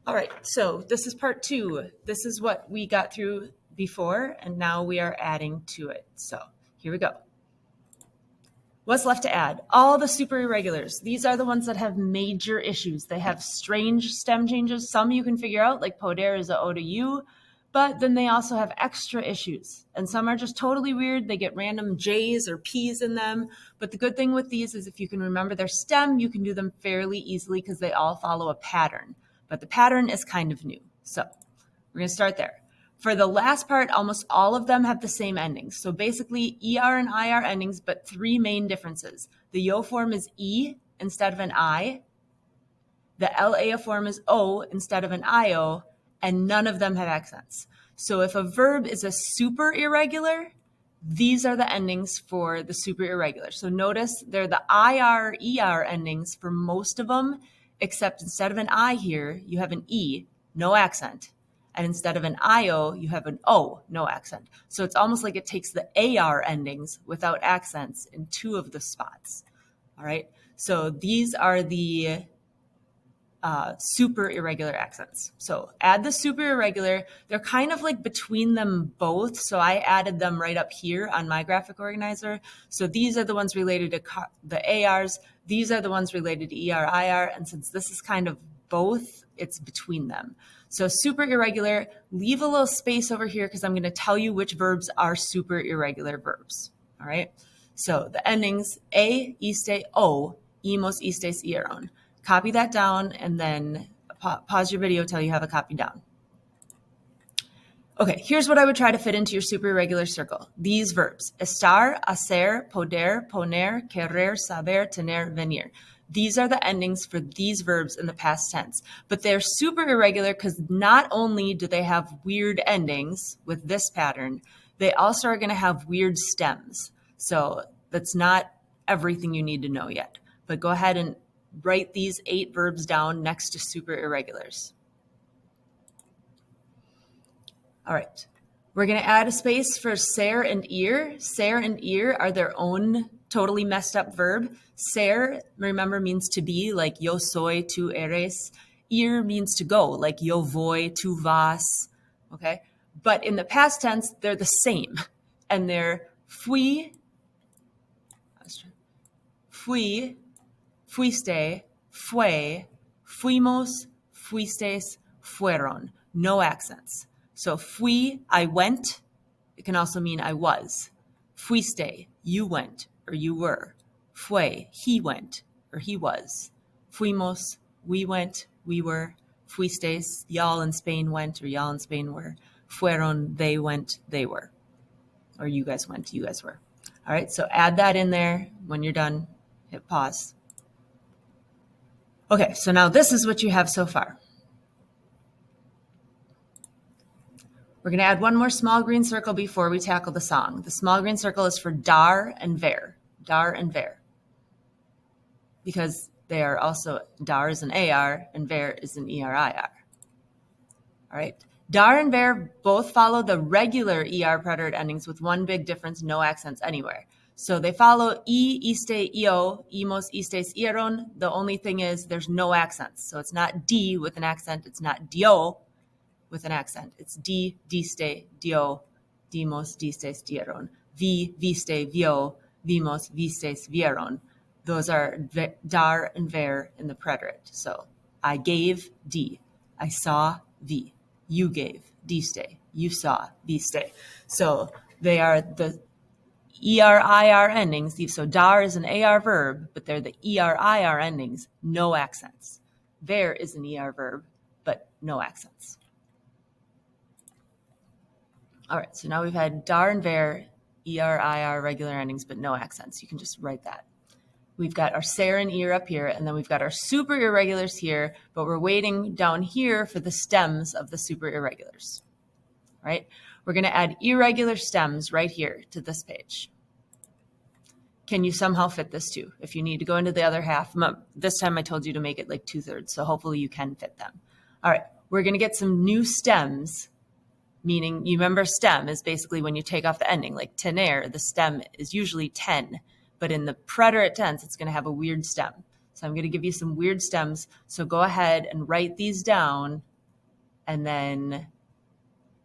All right, so this is part 2. This is what we got through before, and now we are adding to it. So here we go. What's left to add? All the super irregulars. These are the ones that have major issues. They have strange stem changes. Some you can figure out, like poder is a O to U, but then they also have extra issues. And some are just totally weird. They get random J's or P's in them. But the good thing with these is if you can remember their stem, you can do them fairly easily because they all follow a pattern. But the pattern is kind of new. So we're going to start there. For the last part, almost all of them have the same endings. So basically ER and IR endings, but 3 main differences. The yo form is E instead of an I. The LA form is O instead of an IO, and none of them have accents. So if a verb is a super irregular, these are the endings for the super irregular. So notice they're the IR, ER endings for most of them, except instead of an I here, you have an E, no accent. And instead of an IO, you have an O, no accent. So it's almost like it takes the AR endings without accents in 2 of the spots. All right. So these are the super irregular accents. So add the super irregular. They're kind of like between them both. So I added them right up here on my graphic organizer. So these are the ones related to the ARs. These are the ones related to ER, IR. And since this is kind of both, it's between them. So super irregular, leave a little space over here because I'm going to tell you which verbs are super irregular verbs. All right. So the endings A, iste, O, imos, istes, ieron. Copy that down and then pause your video till you have a copy down. Okay, here's what I would try to fit into your super irregular circle. These verbs, estar, hacer, poder, poner, querer, saber, tener, venir. These are the endings for these verbs in the past tense, but they're super irregular because not only do they have weird endings with this pattern, they also are going to have weird stems. So that's not everything you need to know yet, but go ahead and write these 8 verbs down next to super irregulars. All right, we're going to add a space for ser and ir. Ser and ir are their own totally messed up verb. Ser, remember, means to be, like yo soy, tu eres. Ir means to go, like yo voy, tu vas. Okay, but in the past tense, they're the same, and they're fui, fuiste, fue, fuimos, fuistes, fueron. No accents. So fui, I went. It can also mean I was. Fuiste, you went or you were. Fue, he went or he was. Fuimos, we went, we were. Fuistes, y'all in Spain went or y'all in Spain were. Fueron, they went, they were. Or you guys went, you guys were. All right, so add that in there. When you're done, hit pause. Okay, so now this is what you have so far. We're going to add one more small green circle before we tackle the song. The small green circle is for dar and ver, because they are also, dar is an AR and ver is an ERIR. All right. Dar and ver both follow the regular ER preterite endings with one big difference, no accents anywhere. So they follow iste, io, imos, istes, ieron. The only thing is there's no accents. So it's not D with an accent. It's not dio with an accent. It's di, diste, dio, dimos, distes, dieron. Vi, viste, vio, vimos, vistes, vieron. Those are dar and ver in the preterite. So I gave, di. I saw, vi. You gave, diste. You saw, viste. So they are the ER-IR endings. So dar is an AR verb, but they're the ER-IR endings, no accents. Ver is an ER verb, but no accents. All right, so now we've had dar and ver, ER-IR regular endings, but no accents. You can just write that. We've got our ser and ir up here, and then we've got our super irregulars here, but we're waiting down here for the stems of the super irregulars, right? We're going to add irregular stems right here to this page. Can you somehow fit this too? If you need to go into the other half, this time I told you to make it like 2/3, so hopefully you can fit them. All right, we're going to get some new stems, meaning you remember stem is basically when you take off the ending, like tener, the stem is usually 10. But in the preterite tense, it's going to have a weird stem. So I'm going to give you some weird stems. So go ahead and write these down and then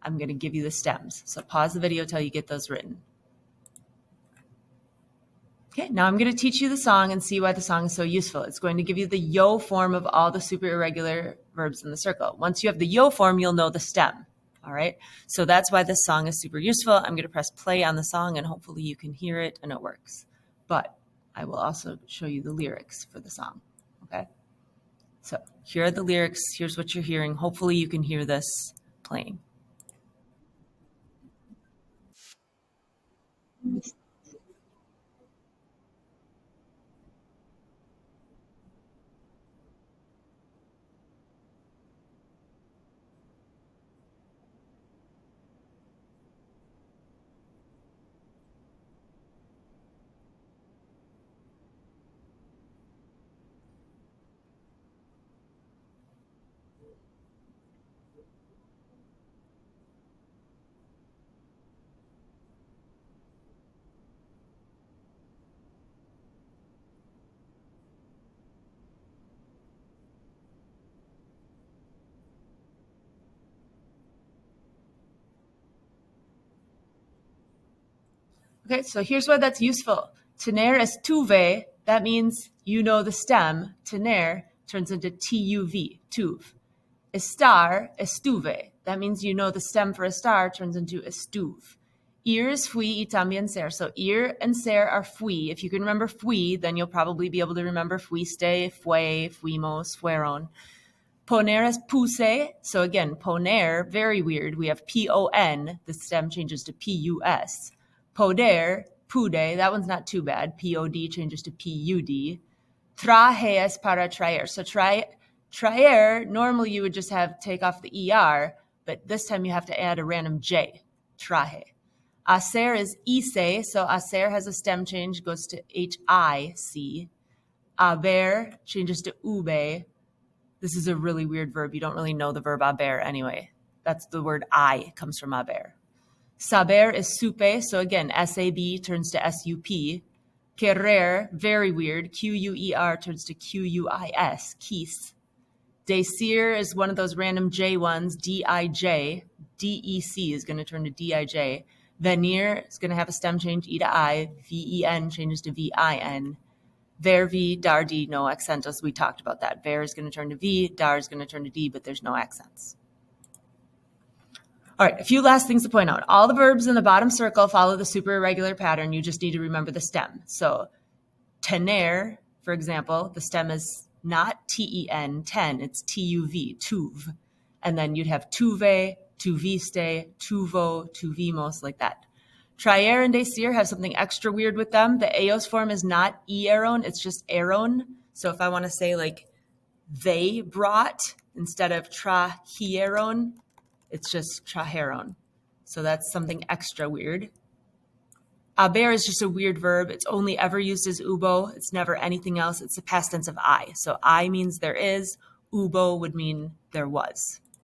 I'm going to give you the stems. So pause the video till you get those written. Okay, now I'm going to teach you the song and see why the song is so useful. It's going to give you the yo form of all the super irregular verbs in the circle. Once you have the yo form, you'll know the stem. All right, so that's why this song is super useful. I'm going to press play on the song and hopefully you can hear it and it works. But I will also show you the lyrics for the song. Okay, so here are the lyrics. Here's what you're hearing. Hopefully you can hear this playing. Okay, so here's why that's useful. Tener estuve, that means you know the stem. Tener turns into tuv, tuv. Estar, estuve, that means you know the stem for estar turns into estuv. Ir is fui y también ser. So ir and ser are fui. If you can remember fui, then you'll probably be able to remember fuiste, fue, fuimos, fueron. Poner es puse. So again, poner, very weird. We have P-O-N. The stem changes to P-U-S. Poder, pude. That one's not too bad. P-O-D changes to P-U-D. Traje es para traer. So traer, normally you would just have take off the ER, but this time you have to add a random J. Traje. Hacer is ise. So hacer has a stem change, goes to H-I-C. Haber changes to ube. This is a really weird verb. You don't really know the verb haber anyway. That's the word I comes from haber. Saber is supe. So again, S-A-B turns to S-U-P. Querer, very weird. Q-U-E-R turns to Q-U-I-S. Quis. Decir is one of those random J ones. D-I-J. D-E-C is going to turn to D-I-J. Venir is going to have a stem change, E to I. V-E-N changes to V-I-N. Ver, V, dar, D, no accentos. We talked about that. Ver is going to turn to V, dar is going to turn to D, but there's no accents. All right, a few last things to point out. All the verbs in the bottom circle follow the super irregular pattern. You just need to remember the stem. So tener, for example, the stem is not T-E-N, ten, it's T-U-V, tuv. And then you'd have tuve, tuviste, tuvo, tuvimos, like that. Traer and decir have something extra weird with them. The eos form is not eron, it's just eron. So if I want to say like they brought instead of trajeron, it's just trajeron. So that's something extra weird. Haber is just a weird verb. It's only ever used as ubo. It's never anything else. It's the past tense of I. So I means there is. Ubo would mean there was.